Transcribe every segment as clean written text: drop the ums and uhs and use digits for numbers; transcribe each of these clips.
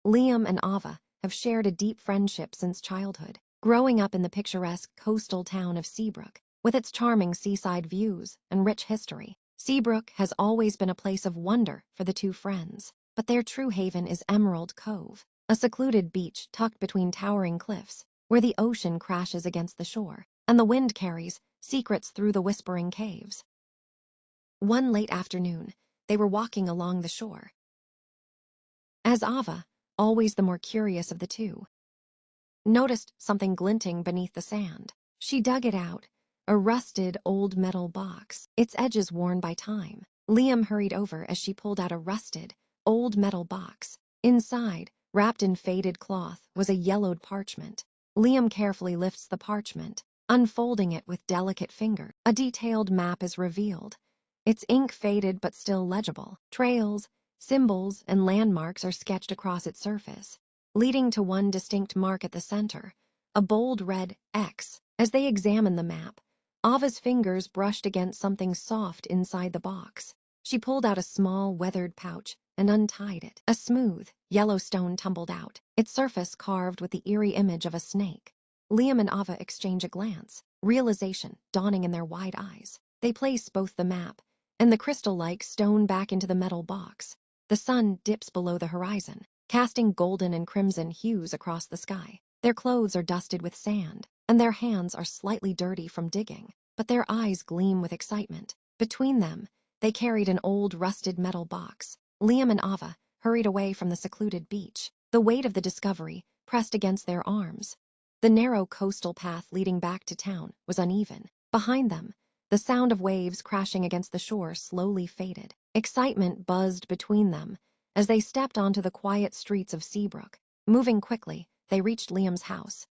Liam and Ava have shared a deep friendship since childhood, growing up in the picturesque coastal town of Seabrook, with its charming seaside views and rich history. Seabrook has always been a place of wonder for the two friends, but their true haven is Emerald Cove, a secluded beach tucked between towering cliffs, where the ocean crashes against the shore, and the wind carries secrets through the whispering caves. One late afternoon, they were walking along the shore. As Ava, always the more curious of the two, noticed something glinting beneath the sand. She dug it out, a rusted old metal box, its edges worn by time. Liam hurried over as she pulled out a rusted, old metal box. Inside, wrapped in faded cloth, was a yellowed parchment. Liam carefully lifts the parchment, unfolding it with delicate finger. A detailed map is revealed. Its ink faded but still legible. Trails, symbols, and landmarks are sketched across its surface, leading to one distinct mark at the center, a bold red X. As they examined the map, Ava's fingers brushed against something soft inside the box. She pulled out a small, weathered pouch and untied it. A smooth, yellow stone tumbled out, its surface carved with the eerie image of a snake. Liam and Ava exchange a glance, realization dawning in their wide eyes. They place both the map and the crystal-like stone back into the metal box. The sun dips below the horizon, casting golden and crimson hues across the sky. Their clothes are dusted with sand, and their hands are slightly dirty from digging, but their eyes gleam with excitement. Between them, they carried an old rusted metal box. Liam and Ava hurried away from the secluded beach, the weight of the discovery pressed against their arms. The narrow coastal path leading back to town was uneven. Behind them, the sound of waves crashing against the shore slowly faded. Excitement buzzed between them as they stepped onto the quiet streets of Seabrook. Moving quickly, they reached Liam's house.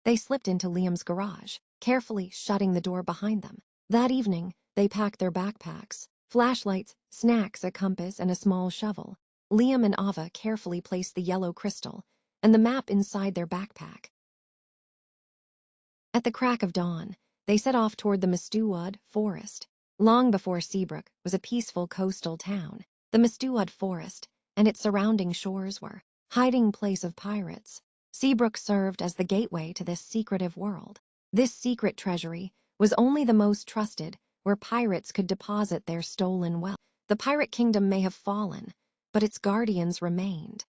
They slipped into Liam's garage, carefully shutting the door behind them. That evening, they packed their backpacks, flashlights, snacks, a compass, and a small shovel. Liam and Ava carefully placed the yellow crystal and the map inside their backpack. At the crack of dawn, they set off toward the Mistwood Forest. Long before Seabrook was a peaceful coastal town, the Mistwood Forest and its surrounding shores were hiding place of pirates. Seabrook served as the gateway to this secretive world. This secret treasury was only the most trusted, where pirates could deposit their stolen wealth. The pirate kingdom may have fallen, but its guardians remained.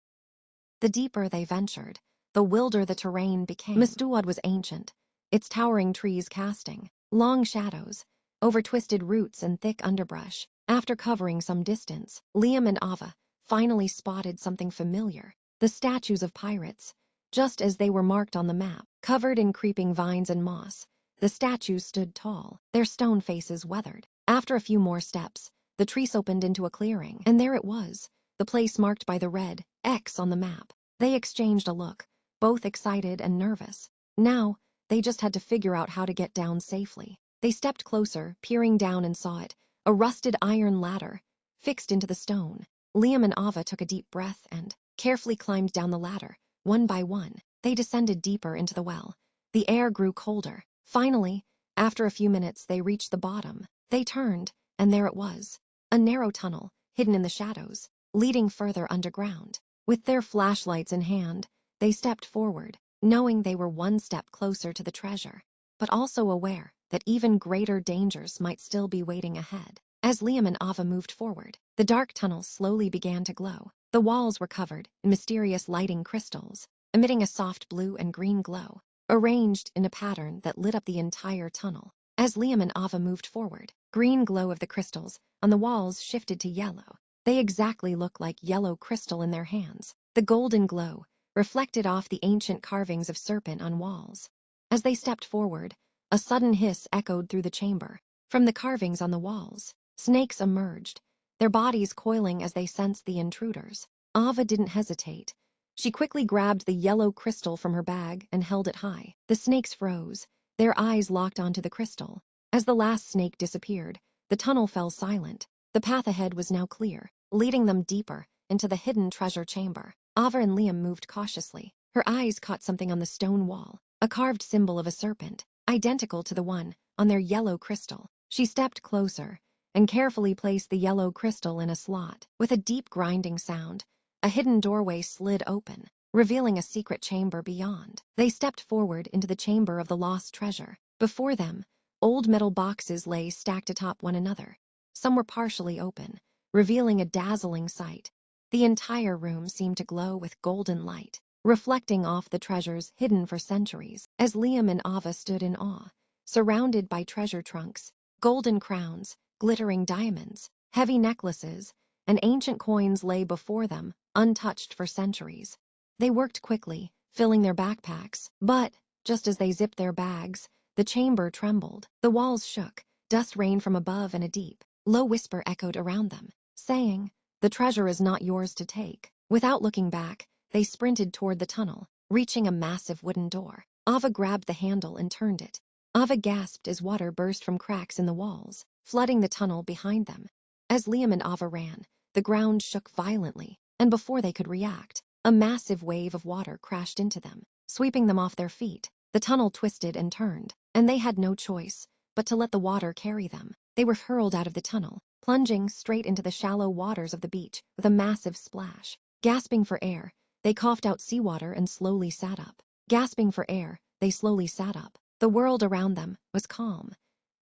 The deeper they ventured, the wilder the terrain became. Mistwood was ancient, its towering trees casting long shadows over twisted roots and thick underbrush. After covering some distance, Liam and Ava finally spotted something familiar: the statues of pirates, just as they were marked on the map. Covered in creeping vines and moss, the statues stood tall, their stone faces weathered. After a few more steps, the trees opened into a clearing, and there it was, the place marked by the red X on the map. They exchanged a look, both excited and nervous. Now, they just had to figure out how to get down safely. They stepped closer, peering down, and saw it, a rusted iron ladder, fixed into the stone. Liam and Ava took a deep breath and carefully climbed down the ladder. One by one, they descended deeper into the well. The air grew colder. Finally, after a few minutes, they reached the bottom. They turned, and there it was, a narrow tunnel, hidden in the shadows, leading further underground. With their flashlights in hand, they stepped forward, knowing they were one step closer to the treasure, but also aware that even greater dangers might still be waiting ahead. As Liam and Ava moved forward, the dark tunnel slowly began to glow. The walls were covered in mysterious lighting crystals, emitting a soft blue and green glow, arranged in a pattern that lit up the entire tunnel. As Liam and Ava moved forward, green glow of the crystals on the walls shifted to yellow. They exactly looked like yellow crystal in their hands. The golden glow reflected off the ancient carvings of serpent on walls. As they stepped forward, a sudden hiss echoed through the chamber. From the carvings on the walls, snakes emerged, their bodies coiling as they sensed the intruders. Ava didn't hesitate. She quickly grabbed the yellow crystal from her bag and held it high. The snakes froze, their eyes locked onto the crystal. As the last snake disappeared, the tunnel fell silent. The path ahead was now clear, leading them deeper into the hidden treasure chamber. Ava and Liam moved cautiously. Her eyes caught something on the stone wall, a carved symbol of a serpent, identical to the one on their yellow crystal. She stepped closer and carefully placed the yellow crystal in a slot. With a deep grinding sound, A hidden doorway slid open, revealing a secret chamber beyond. They stepped forward into the chamber of the lost treasure. Before them, old metal boxes lay stacked atop one another. Some were partially open, revealing a dazzling sight. The entire room seemed to glow with golden light, reflecting off the treasures hidden for centuries. As Liam and Ava stood in awe, surrounded by treasure trunks, golden crowns, glittering diamonds, heavy necklaces, and ancient coins lay before them, untouched for centuries. They worked quickly, filling their backpacks, but, just as they zipped their bags, the chamber trembled. The walls shook, dust rained from above, and a deep, low whisper echoed around them, saying, "The treasure is not yours to take." Without looking back, they sprinted toward the tunnel, reaching a massive wooden door. Ava grabbed the handle and turned it. Ava gasped as water burst from cracks in the walls, flooding the tunnel behind them. As Liam and Ava ran, the ground shook violently, and before they could react, a massive wave of water crashed into them, sweeping them off their feet. The tunnel twisted and turned, and they had no choice but to let the water carry them. They were hurled out of the tunnel, plunging straight into the shallow waters of the beach with a massive splash. Gasping for air, they coughed out seawater and slowly sat up. Gasping for air, they slowly sat up. The world around them was calm.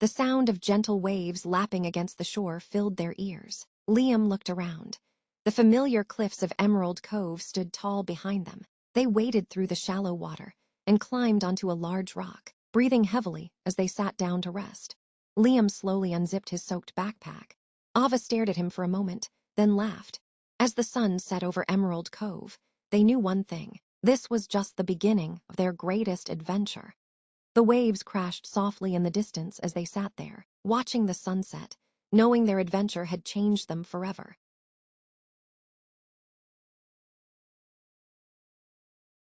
The sound of gentle waves lapping against the shore filled their ears. Liam looked around. The familiar cliffs of Emerald Cove stood tall behind them. They waded through the shallow water and climbed onto a large rock, breathing heavily as they sat down to rest. Liam slowly unzipped his soaked backpack. Ava stared at him for a moment, then laughed. As the sun set over Emerald Cove, they knew one thing. This was just the beginning of their greatest adventure. The waves crashed softly in the distance as they sat there, watching the sunset, knowing their adventure had changed them forever.